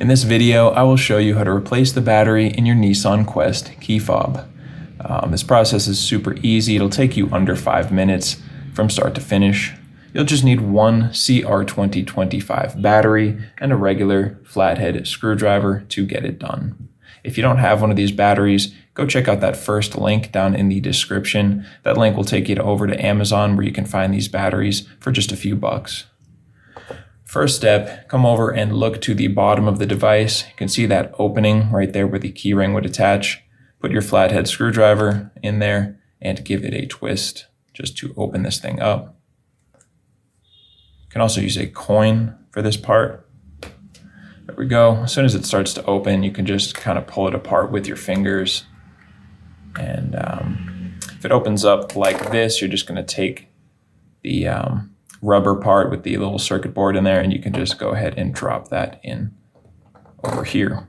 In this video, I will show you how to replace the battery in your Nissan Quest key fob. This process is super easy. It'll take you under 5 minutes from start to finish. You'll just need one CR2025 battery and a regular flathead screwdriver to get it done. If you don't have one of these batteries, go check out that first link down in the description. That link will take you over to Amazon where you can find these batteries for just a few bucks. First step, come over and look to the bottom of the device. You can see that opening right there where the key ring would attach. Put your flathead screwdriver in there and give it a twist just to open this thing up. You can also use a coin for this part. There we go. As soon as it starts to open, you can just kind of pull it apart with your fingers. And if it opens up like this, you're just going to take the rubber part with the little circuit board in there, and you can just go ahead and drop that in over here.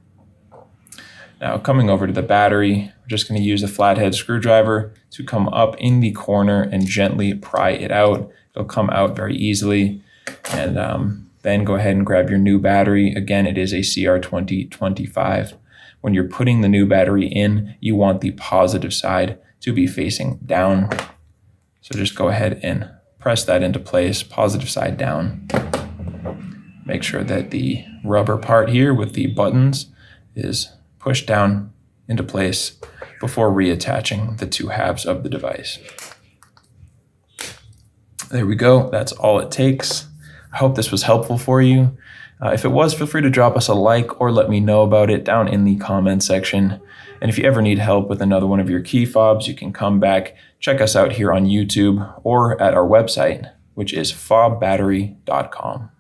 Now, coming over to the battery, we're just going to use a flathead screwdriver to come up in the corner and gently pry it out. It'll come out very easily. And then go ahead and grab your new battery. Again, it is a CR2025. When you're putting the new battery in, you want the positive side to be facing down. So just go ahead and press that into place, positive side down. Make sure that the rubber part here with the buttons is pushed down into place before reattaching the two halves of the device. There we go. That's all it takes. I hope this was helpful for you. If it was, feel free to drop us a like or let me know about it down in the comment section. And if you ever need help with another one of your key fobs, you can come back, check us out here on YouTube or at our website, which is FobBattery.com.